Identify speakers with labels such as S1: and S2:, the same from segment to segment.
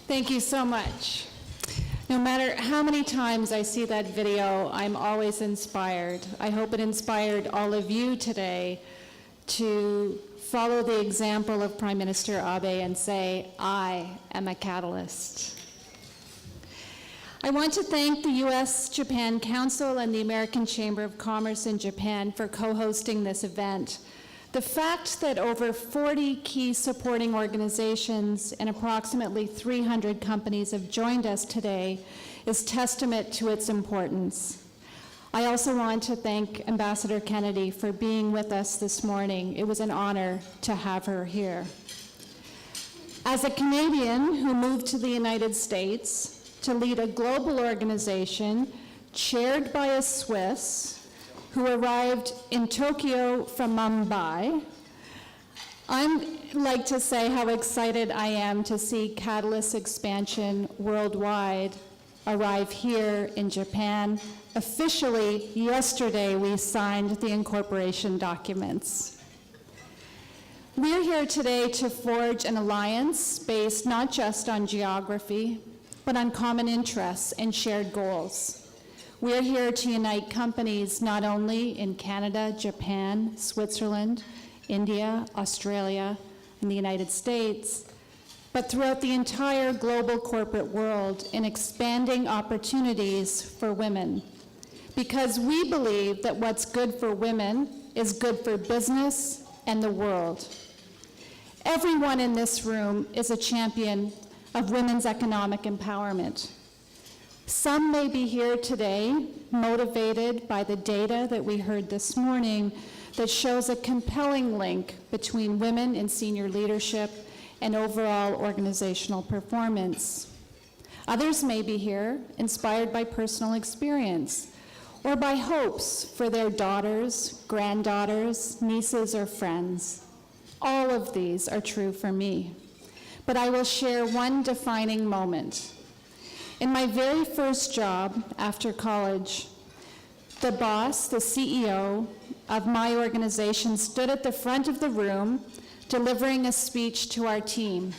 S1: Thank you so much. No matter how many times I see that video, I'm always inspired. I hope it inspired all of you today to follow the example of Prime Minister Abe and say, I am a catalyst. I want to thank the US-Japan Council and the American Chamber of Commerce in Japan for co-hosting this event. The fact that over 40 key supporting organizations and approximately 300 companies have joined us today is testament to its importance. I also want to thank Ambassador Kennedy for being with us this morning. It was an honor to have her here. As a Canadian who moved to the United States to lead a global organization chaired by a Swiss who arrived in Tokyo from Mumbai, I'd like to say how excited I am to see Catalyst expansion worldwide arrive here in Japan. Officially, yesterday we signed the incorporation documents. We're here today to forge an alliance based not just on geography, but on common interests and shared goals. We're here to unite companies not only in Canada, Japan, Switzerland, India, Australia, and the United States, but throughout the entire global corporate world in expanding opportunities for women. Because we believe that what's good for women is good for business and the world. Everyone in this room is a champion of women's economic empowerment. Some may be here today motivated by the data that we heard this morning that shows a compelling link between women in senior leadership and overall organizational performance. Others may be here inspired by personal experience or by hopes for their daughters, granddaughters, nieces, or friends. All of these are true for me. But I will share one defining moment. In my very first job after college, the boss, the CEO of my organization, stood at the front of the room delivering a speech to our team.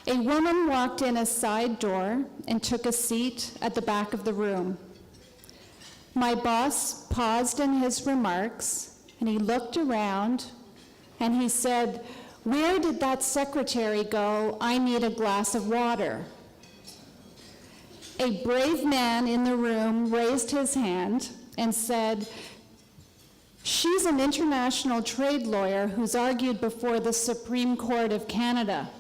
S1: A woman walked in a side door and took a seat at the back of the room. My boss paused in his remarks and he looked around and he said, "Where did that secretary go? I need a glass of water." A brave man in the room raised his hand and said, "She's an international trade lawyer who's argued before the Supreme Court of Canada."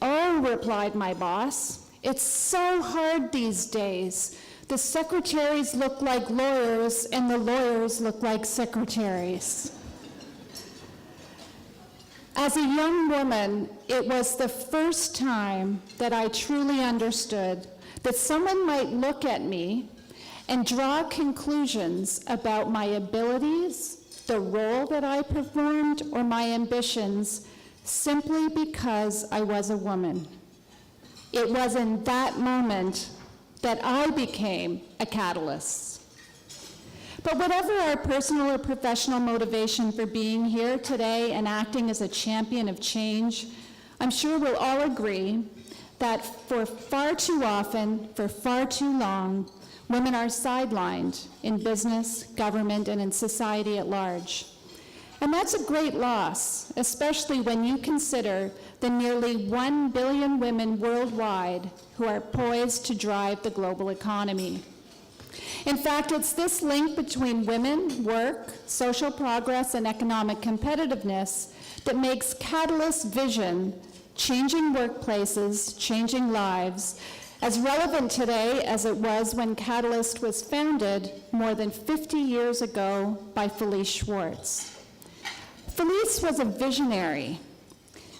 S1: "Oh," replied my boss, "it's so hard these days. The secretaries look like lawyers and the lawyers look like secretaries." As a young woman, it was the first time that I truly understood that someone might look at me and draw conclusions about my abilities, the role that I performed, or my ambitions simply because I was a woman. It was in that moment that I became a catalyst. But whatever our personal or professional motivation for being here today and acting as a champion of change, I'm sure we'll all agree that for far too often, for far too long, women are sidelined in business, government, and in society at large. And that's a great loss, especially when you consider the nearly 1 billion women worldwide who are poised to drive the global economy. In fact, it's this link between women, work, social progress, and economic competitiveness that makes Catalyst's vision, changing workplaces, changing lives, as relevant today as it was when Catalyst was founded more than 50 years ago by Felice Schwartz. Felice was a visionary.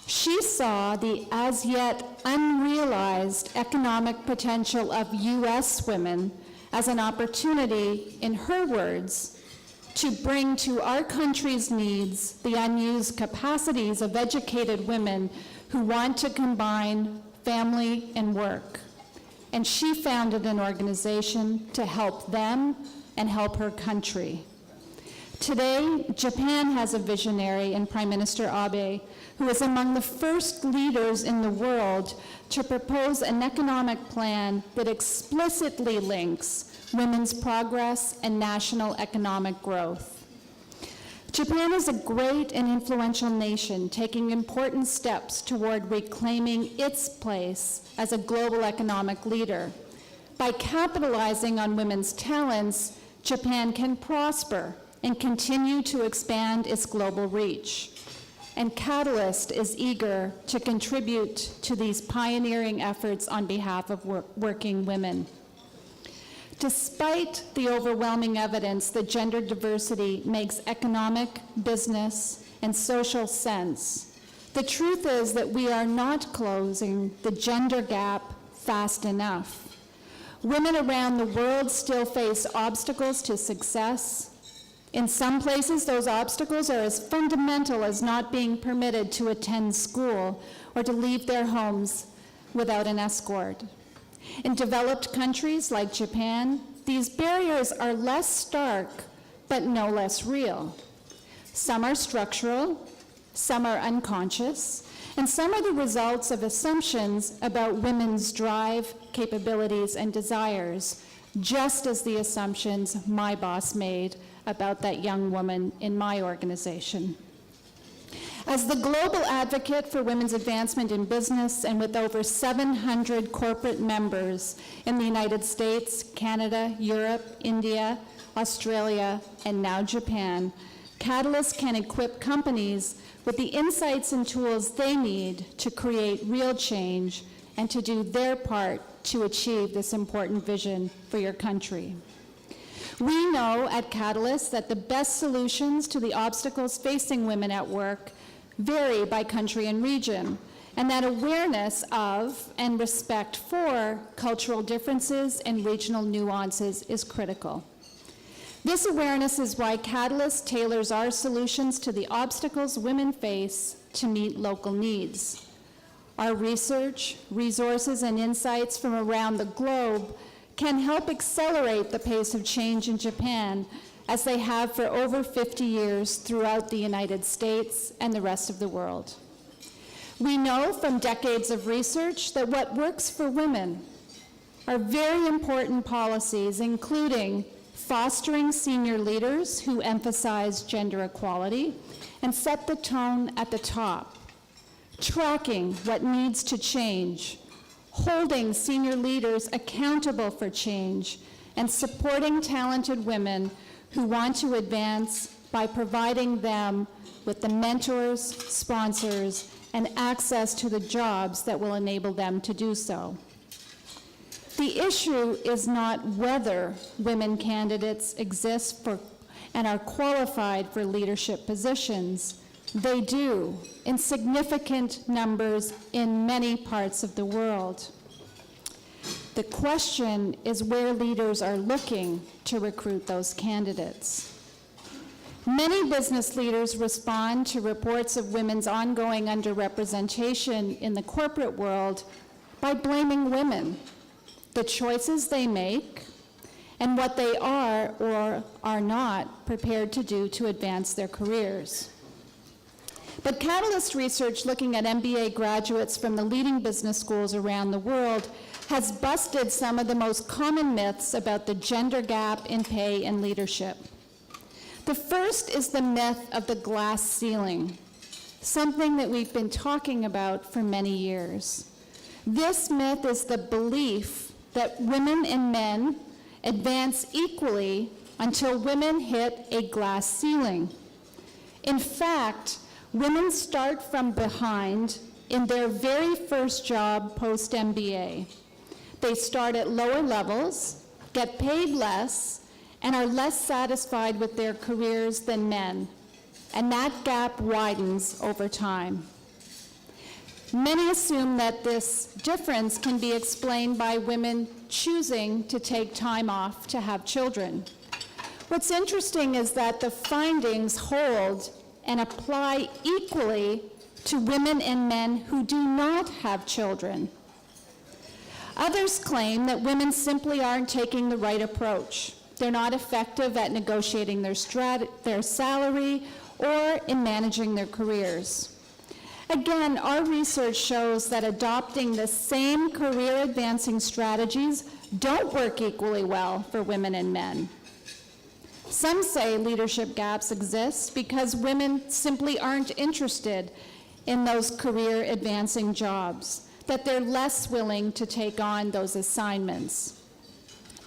S1: She saw the as yet unrealized economic potential of US women as an opportunity, in her words, to bring to our country's needs the unused capacities of educated women who want to combine family and work. And she founded an organization to help them and help her country. Today, Japan has a visionary in Prime Minister Abe, who is among the first leaders in the world to propose an economic plan that explicitly links women's progress and national economic growth. Japan is a great and influential nation, taking important steps toward reclaiming its place as a global economic leader. By capitalizing on women's talents, Japan can prosper and continue to expand its global reach. And Catalyst is eager to contribute to these pioneering efforts on behalf of working women. Despite the overwhelming evidence that gender diversity makes economic, business, and social sense, the truth is that we are not closing the gender gap fast enough. Women around the world still face obstacles to success. In some places, those obstacles are as fundamental as not being permitted to attend school or to leave their homes without an escort. In developed countries like Japan, these barriers are less stark, but no less real. Some are structural, some are unconscious, and some are the results of assumptions about women's drive, capabilities, and desires, just as the assumptions my boss made about that young woman in my organization. As the global advocate for women's advancement in business, and with over 700 corporate members in the United States, Canada, Europe, India, Australia, and now Japan, Catalyst can equip companies with the insights and tools they need to create real change and to do their part to achieve this important vision for your country. We know at Catalyst that the best solutions to the obstacles facing women at work vary by country and region, and that awareness of and respect for cultural differences and regional nuances is critical. This awareness is why Catalyst tailors our solutions to the obstacles women face to meet local needs. Our research, resources, and insights from around the globe can help accelerate the pace of change in Japan, as they have for over 50 years throughout the United States and the rest of the world. We know from decades of research that what works for women are very important policies, including fostering senior leaders who emphasize gender equality and set the tone at the top, tracking what needs to change, holding senior leaders accountable for change, and supporting talented women who want to advance by providing them with the mentors, sponsors, and access to the jobs that will enable them to do so. The issue is not whether women candidates exist for and are qualified for leadership positions. They do, in significant numbers in many parts of the world. The question is where leaders are looking to recruit those candidates. Many business leaders respond to reports of women's ongoing underrepresentation in the corporate world by blaming women, the choices they make, and what they are or are not prepared to do to advance their careers. But Catalyst research looking at MBA graduates from the leading business schools around the world has busted some of the most common myths about the gender gap in pay and leadership. The first is the myth of the glass ceiling, something that we've been talking about for many years. This myth is the belief that women and men advance equally until women hit a glass ceiling. In fact, women start from behind in their very first job post-MBA. They start at lower levels, get paid less, and are less satisfied with their careers than men, and that gap widens over time. Many assume that this difference can be explained by women choosing to take time off to have children. What's interesting is that the findings hold and apply equally to women and men who do not have children. Others claim that women simply aren't taking the right approach. They're not effective at negotiating their salary or in managing their careers. Again, our research shows that adopting the same career advancing strategies don't work equally well for women and men. Some say leadership gaps exist because women simply aren't interested in those career advancing jobs, that they're less willing to take on those assignments.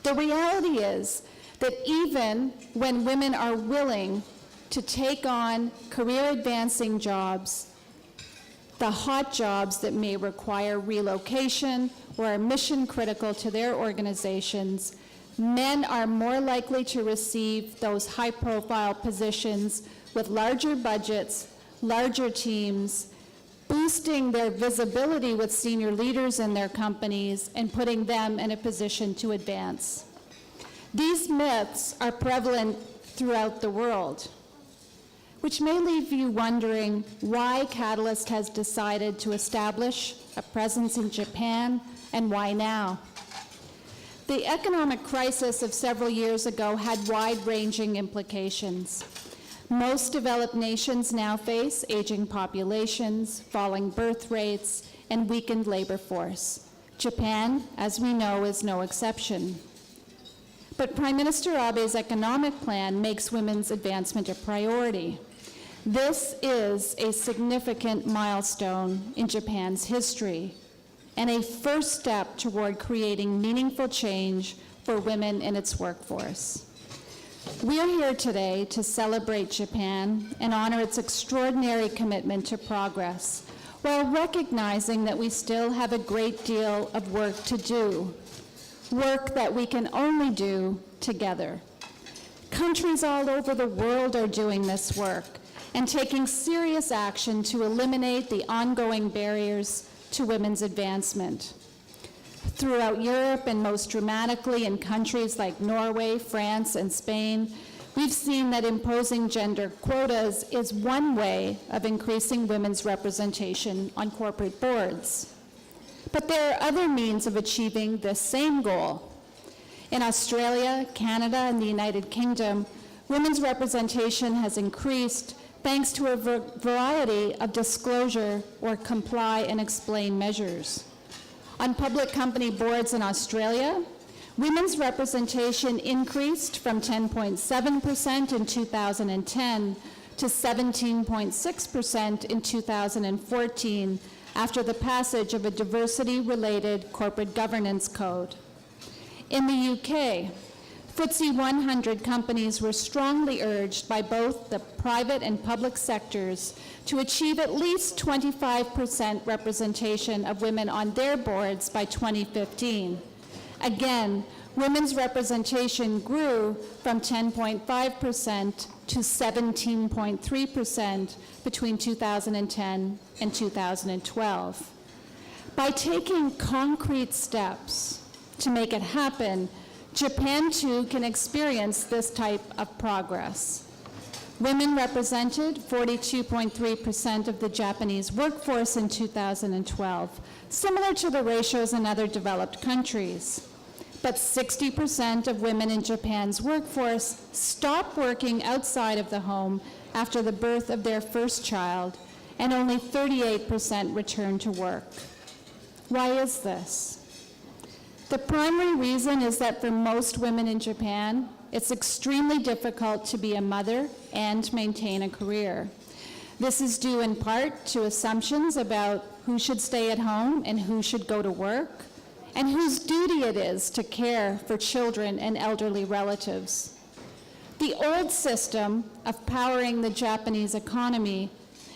S1: The reality is that even when women are willing to take on career advancing jobs, the hot jobs that may require relocation or are mission critical to their organizations, men are more likely to receive those high profile positions with larger budgets, larger teams, boosting their visibility with senior leaders in their companies and putting them in a position to advance. These myths are prevalent throughout the world, which may leave you wondering why Catalyst has decided to establish a presence in Japan and why now. The economic crisis of several years ago had wide-ranging implications. Most developed nations now face aging populations, falling birth rates, and weakened labor force. Japan, as we know, is no exception. But Prime Minister Abe's economic plan makes women's advancement a priority. This is a significant milestone in Japan's history and a first step toward creating meaningful change for women in its workforce. We are here today to celebrate Japan and honor its extraordinary commitment to progress, while recognizing that we still have a great deal of work to do, work that we can only do together. Countries all over the world are doing this work and taking serious action to eliminate the ongoing barriers to women's advancement. Throughout Europe, and most dramatically in countries like Norway, France, and Spain, we've seen that imposing gender quotas is one way of increasing women's representation on corporate boards. But there are other means of achieving this same goal. In Australia, Canada, and the United Kingdom, women's representation has increased thanks to a variety of disclosure or comply and explain measures. On public company boards in Australia, women's representation increased from 10.7% in 2010 to 17.6% in 2014 after the passage of a diversity-related corporate governance code. In the UK, FTSE 100 companies were strongly urged by both the private and public sectors to achieve at least 25% representation of women on their boards by 2015. Again, women's representation grew from 10.5% to 17.3% between 2010 and 2012. By taking concrete steps to make it happen, Japan too can experience this type of progress. Women represented 42.3% of the Japanese workforce in 2012, similar to the ratios in other developed countries. But 60% of women in Japan's workforce stop working outside of the home after the birth of their first child, and only 38% return to work. Why is this? The primary reason is that for most women in Japan, it's extremely difficult to be a mother and maintain a career. This is due in part to assumptions about who should stay at home and who should go to work, and whose duty it is to care for children and elderly relatives. The old system of powering the Japanese economy,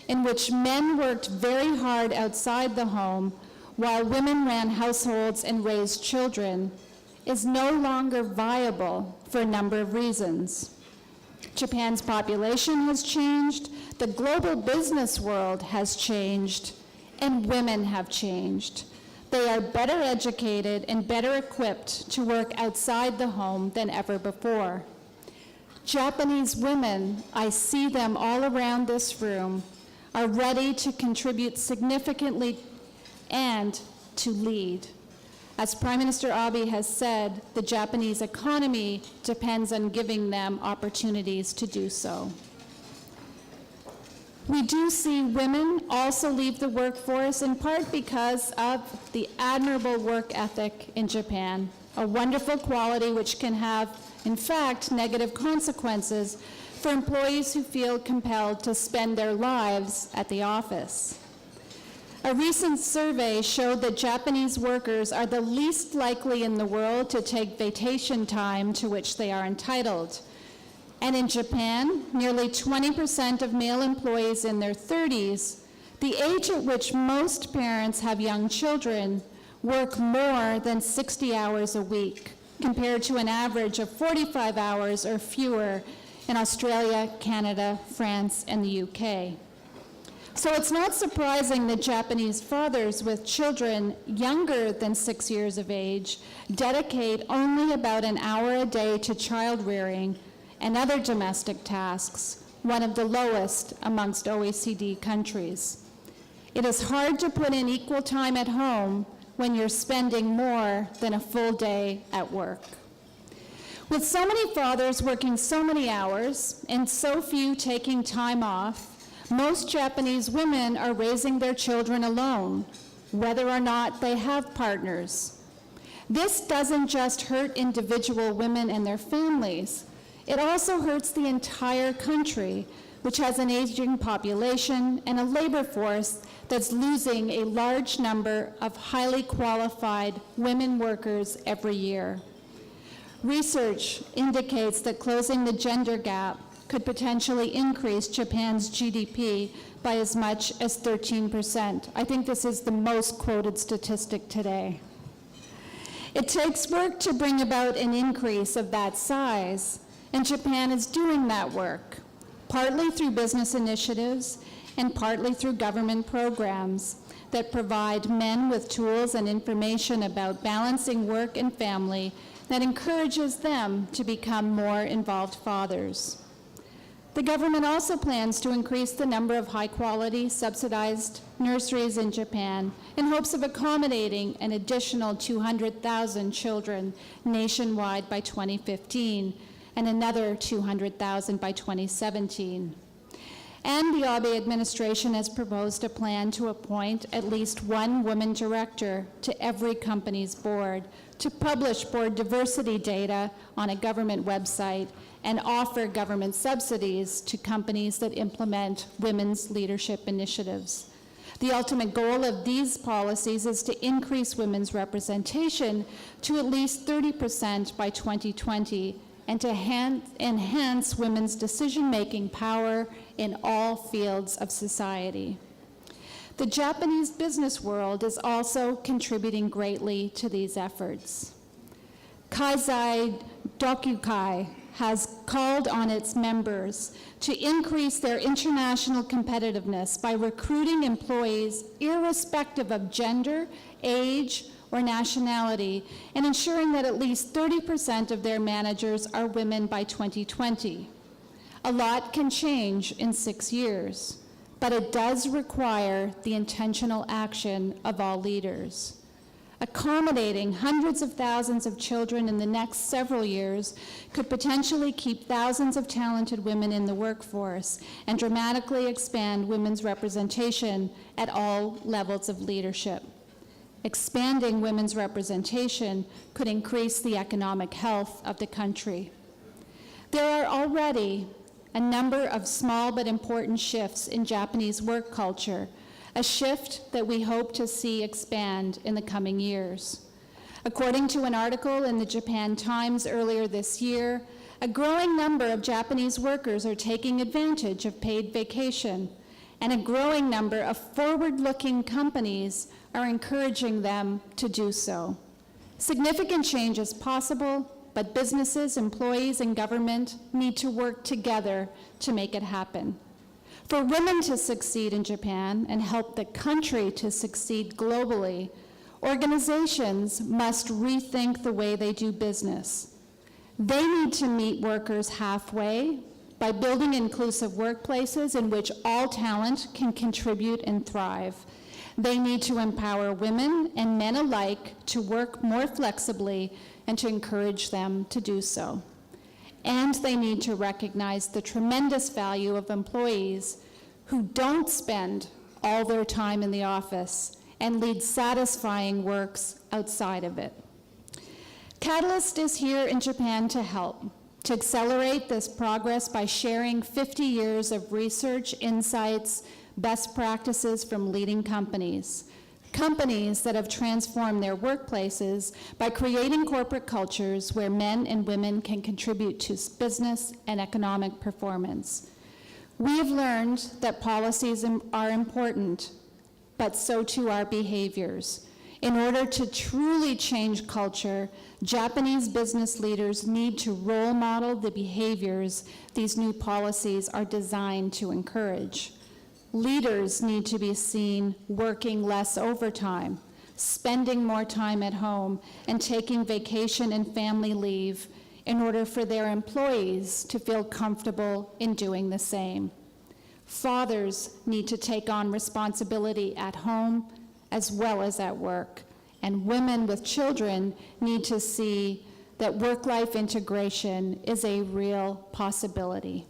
S1: in which men worked very hard outside the home while women ran households and raised children, is no longer viable for a number of reasons. Japan's population has changed, the global business world has changed, and women have changed. They are better educated and better equipped to work outside the home than ever before. Japanese women, I see them all around this room, are ready to contribute significantly and to lead. As Prime Minister Abe has said, the Japanese economy depends on giving them opportunities to do so. We do see women also leave the workforce in part because of the admirable work ethic in Japan, a wonderful quality which can have, in fact, negative consequences for employees who feel compelled to spend their lives at the office. A recent survey showed that Japanese workers are the least likely in the world to take vacation time to which they are entitled. And in Japan, nearly 20% of male employees in their 30s, the age at which most parents have young children, work more than 60 hours a week, compared to an average of 45 hours or fewer in Australia, Canada, France, and the UK. So it's not surprising that Japanese fathers with children younger than 6 years of age dedicate only about an hour a day to child rearing and other domestic tasks, one of the lowest amongst OECD countries. It is hard to put in equal time at home when you're spending more than a full day at work. With so many fathers working so many hours and so few taking time off, most Japanese women are raising their children alone, whether or not they have partners. This doesn't just hurt individual women and their families, it also hurts the entire country, which has an aging population and a labor force that's losing a large number of highly qualified women workers every year. Research indicates that closing the gender gap could potentially increase Japan's GDP by as much as 13%. I think this is the most quoted statistic today. It takes work to bring about an increase of that size, and Japan is doing that work, partly through business initiatives and partly through government programs that provide men with tools and information about balancing work and family that encourages them to become more involved fathers. The government also plans to increase the number of high-quality, subsidized nurseries in Japan in hopes of accommodating an additional 200,000 children nationwide by 2015 and another 200,000 by 2017. And the Abe administration has proposed a plan to appoint at least one woman director to every company's board, to publish board diversity data on a government website, and offer government subsidies to companies that implement women's leadership initiatives. The ultimate goal of these policies is to increase women's representation to at least 30% by 2020 and to enhance women's decision-making power in all fields of society. The Japanese business world is also contributing greatly to these efforts. Kaizai Dokukai has called on its members to increase their international competitiveness by recruiting employees irrespective of gender, age, or nationality, and ensuring that at least 30% of their managers are women by 2020. A lot can change in 6 years, but it does require the intentional action of all leaders. Accommodating hundreds of thousands of children in the next several years could potentially keep thousands of talented women in the workforce and dramatically expand women's representation at all levels of leadership. Expanding women's representation could increase the economic health of the country. There are already a number of small but important shifts in Japanese work culture, a shift that we hope to see expand in the coming years. According to an article in the Japan Times earlier this year, a growing number of Japanese workers are taking advantage of paid vacation, and a growing number of forward-looking companies are encouraging them to do so. Significant change is possible, but businesses, employees, and government need to work together to make it happen. For women to succeed in Japan and help the country to succeed globally, organizations must rethink the way they do business. They need to meet workers halfway by building inclusive workplaces in which all talent can contribute and thrive. They need to empower women and men alike to work more flexibly and to encourage them to do so. And they need to recognize the tremendous value of employees who don't spend all their time in the office and lead satisfying works outside of it. Catalyst is here in Japan to help, to accelerate this progress by sharing 50 years of research, insights, best practices from leading companies that have transformed their workplaces by creating corporate cultures where men and women can contribute to business and economic performance. We have learned that policies are important, but so too are behaviors. In order to truly change culture, Japanese business leaders need to role model the behaviors these new policies are designed to encourage. Leaders need to be seen working less overtime, spending more time at home, and taking vacation and family leave in order for their employees to feel comfortable in doing the same. Fathers need to take on responsibility at home as well as at work, and women with children need to see that work-life integration is a real possibility.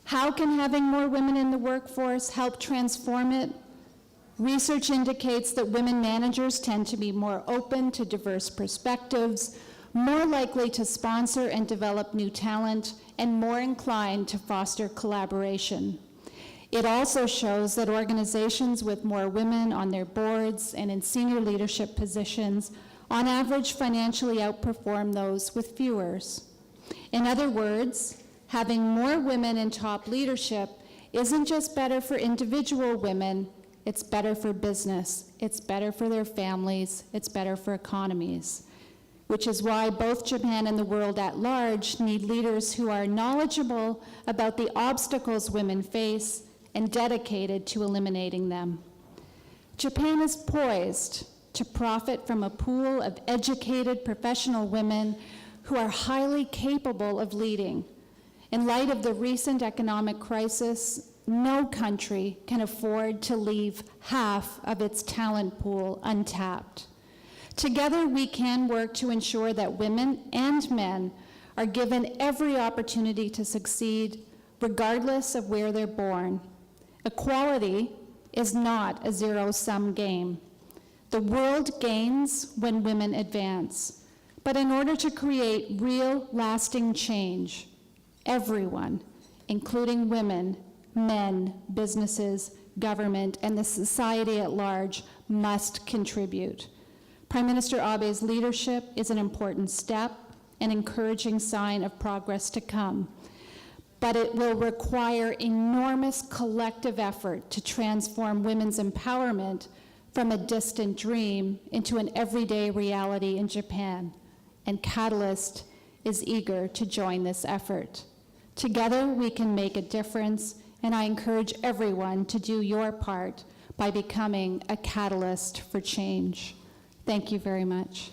S1: How can having more women in the workforce help transform it? Research indicates that women managers tend to be more open to diverse perspectives, more likely to sponsor and develop new talent, and more inclined to foster collaboration. It also shows that organizations with more women on their boards and in senior leadership positions on average financially outperform those with fewer. In other words, having more women in top leadership isn't just better for individual women, it's better for business, it's better for their families, it's better for economies, which is why both Japan and the world at large need leaders who are knowledgeable about the obstacles women face and dedicated to eliminating them. Japan is poised to profit from a pool of educated professional women who are highly capable of leading. In light of the recent economic crisis, no country can afford to leave half of its talent pool untapped. Together, we can work to ensure that women and men are given every opportunity to succeed, regardless of where they're born. Equality is not a zero-sum game. The world gains when women advance. But in order to create real, lasting change, everyone, including women, men, businesses, government, and the society at large, must contribute. Prime Minister Abe's leadership is an important step, an encouraging sign of progress to come. But it will require enormous collective effort to transform women's empowerment from a distant dream into an everyday reality in Japan. And Catalyst is eager to join this effort. Together, we can make a difference, and I encourage everyone to do your part by becoming a catalyst for change. Thank you very much.